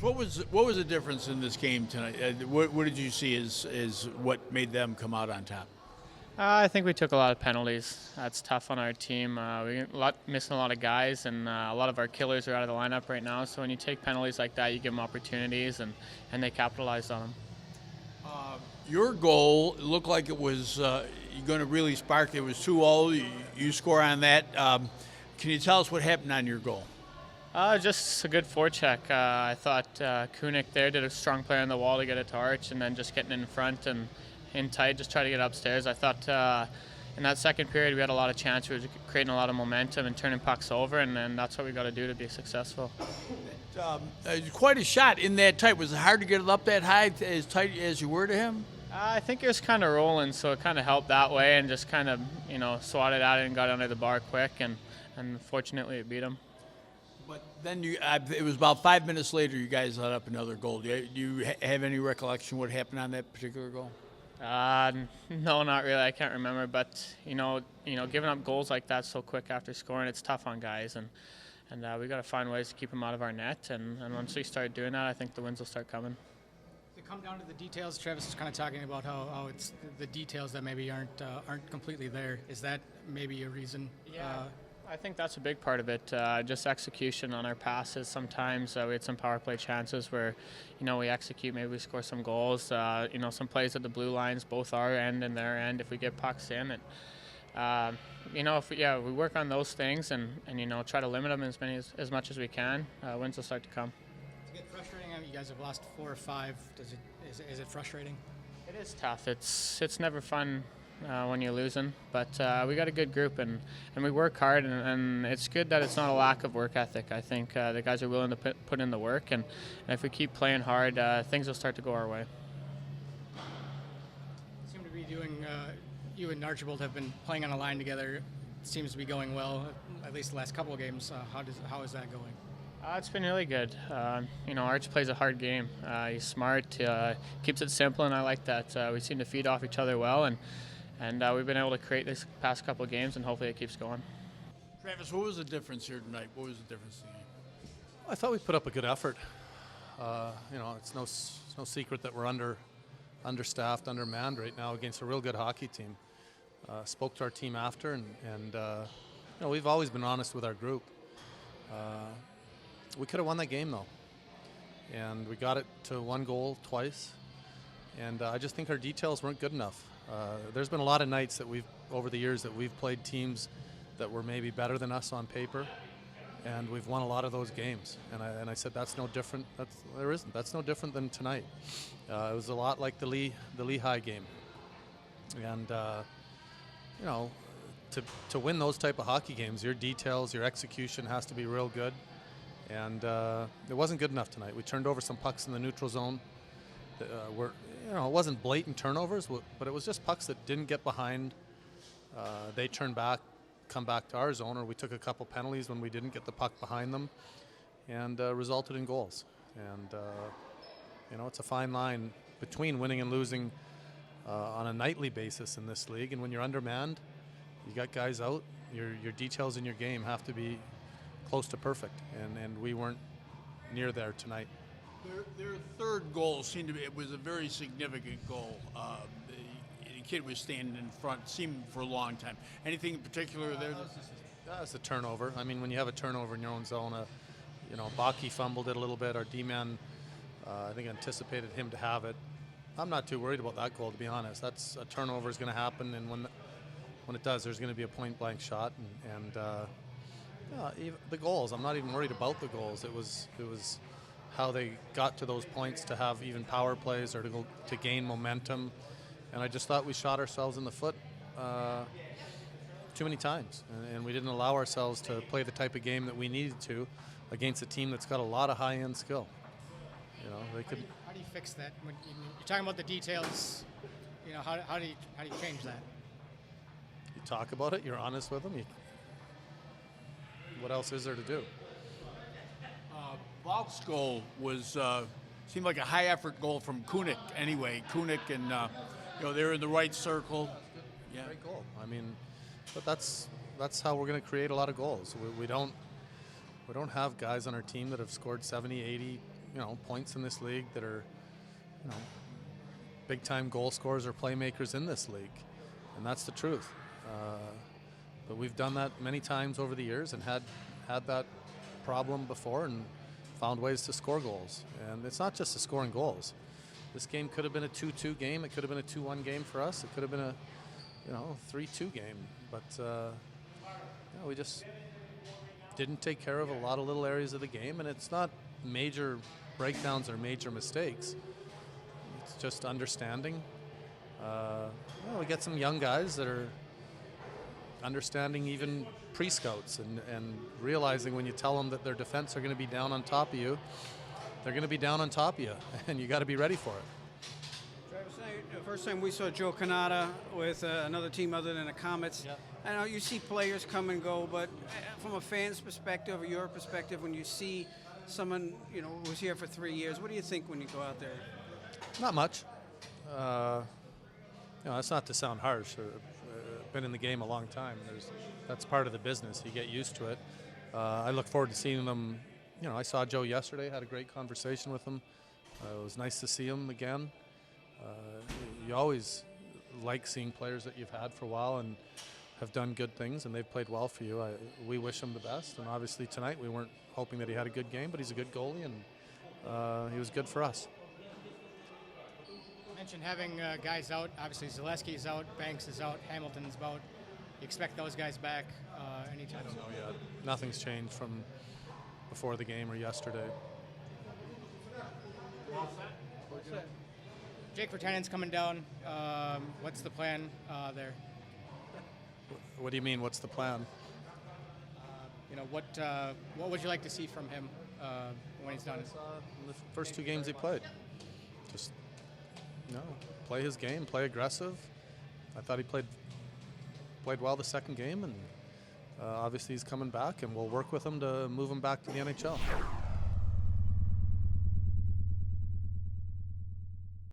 What was the difference in this game tonight? What did you see as what made them come out on top? I think we took a lot of penalties. That's tough on our team. Missing a lot of guys, and a lot of our killers are out of the lineup right now. So when you take penalties like that, you give them opportunities, and they capitalized on them. Your goal looked like it was going to really spark. It was 2-0. You score on that. Can you tell us what happened on your goal? Just a good forecheck. I thought Kunik there did a strong play on the wall to get it to Arch, and then just getting in front and in tight, just try to get upstairs. I thought in that second period we had a lot of chances. We were creating a lot of momentum and turning pucks over, and then that's what we got to do to be successful. Quite a shot in that tight. Was it hard to get it up that high, as tight as you were to him? I think it was kind of rolling, so it kind of helped that way, and just kind of swatted at it and got under the bar quick, and fortunately it beat him. But then it was about 5 minutes later you guys let up another goal. Do you have any recollection what happened on that particular goal? No, not really. I can't remember. But giving up goals like that so quick after scoring, it's tough on guys, and we got to find ways to keep them out of our net. And once we start doing that, I think the wins will start coming. Does it come down to the details? Travis is kind of talking about how it's the details that maybe aren't completely there. Is that maybe a reason? Yeah. I think that's a big part of it. Just execution on our passes. Sometimes we had some power play chances where, we execute, maybe we score some goals. Some plays at the blue lines, both our end and their end. If we get pucks in, if we work on those things and try to limit them as much as we can, wins will start to come. Does it get frustrating? I mean, you guys have lost 4 or 5. Is it frustrating? It is tough. It's never fun when you're losing, but we got a good group and we work hard, and it's good that it's not a lack of work ethic. I think the guys are willing to put in the work, and if we keep playing hard, things will start to go our way. You seem to be doing, you and Archibald have been playing on a line together. It seems to be going well, at least the last couple of games. How is that going? It's been really good. Arch plays a hard game. He's smart, keeps it simple, and I like that. We seem to feed off each other well, and we've been able to create this past couple of games, and hopefully it keeps going. Travis, what was the difference here tonight? What was the difference in the game? I thought we put up a good effort. It's no secret that we're understaffed, undermanned right now against a real good hockey team. Spoke to our team after, and we've always been honest with our group. We could have won that game though, and we got it to 1 goal twice, and I just think our details weren't good enough. There's been a lot of nights that over the years that we've played teams that were maybe better than us on paper, and we've won a lot of those games. And I said that's no different. That's no different than tonight. It was a lot like the Lehigh game, and to win those type of hockey games, your details, your execution has to be real good, and it wasn't good enough tonight. We turned over some pucks in the neutral zone. It wasn't blatant turnovers, but it was just pucks that didn't get behind. They turned back, come back to our zone, or we took a couple penalties when we didn't get the puck behind them, and resulted in goals. And it's a fine line between winning and losing on a nightly basis in this league. And when you're undermanned, you got guys out, your details in your game have to be close to perfect, and we weren't near there tonight. Their third goal seemed to be, it was a very significant goal. The kid was standing in front, seemed for a long time. Anything in particular there? That's a turnover. I mean, when you have a turnover in your own zone, Baki fumbled it a little bit. Our D-man, I think, anticipated him to have it. I'm not too worried about that goal, to be honest. That's a turnover is going to happen, and when it does, there's going to be a point-blank shot. Even the goals, I'm not even worried about the goals. It was how they got to those points to have even power plays or to gain momentum, and I just thought we shot ourselves in the foot too many times, and we didn't allow ourselves to play the type of game that we needed to against a team that's got a lot of high-end skill. They could. How do you fix that? When you're talking about the details, how do you change that? You talk about it. You're honest with them. What else is there to do? Valk's goal was seemed like a high effort goal from Kunik. Anyway, Kunik and they're in the right circle. Yeah, great goal. I mean, but that's how we're going to create a lot of goals. We don't have guys on our team that have scored 70, 80, points in this league that are, big-time goal scorers or playmakers in this league, and that's the truth. But we've done that many times over the years and had that problem before and found ways to score goals. And it's not just the scoring goals. This game could have been a 2-2 game. It could have been a 2-1 game for us. It could have been a 3-2 game. But we just didn't take care of a lot of little areas of the game. And it's not major breakdowns or major mistakes. It's just understanding. We get some young guys that are understanding even pre-scouts and realizing when you tell them that their defense are going to be down on top of you, they're going to be down on top of you, and you got to be ready for it. Travis, the first time we saw Joe Canada with another team other than the Comets, Yep. I know you see players come and go, but from a fan's perspective or your perspective, when you see someone who was here for 3 years, what do you think when you go out there? Not much. That's not to sound harsh. Been in the game a long time. That's part of the business. You get used to it. I look forward to seeing them. I saw Joe yesterday, had a great conversation with him. It was nice to see him again. You always like seeing players that you've had for a while and have done good things, and they've played well for you. We wish him the best, and obviously tonight we weren't hoping that he had a good game, but he's a good goalie, and he was good for us. You mentioned having guys out. Obviously, Zaleski's out, Banks is out, Hamilton's out. You expect those guys back anytime soon? Oh yeah, nothing's changed from before the game or yesterday. Jake Virtanen's coming down. What's the plan there? What do you mean? What's the plan? What would you like to see from him when he's done? In the first 2 games he played, just play his game, play aggressive. I thought he played well the second game, and obviously he's coming back, and we'll work with him to move him back to the NHL.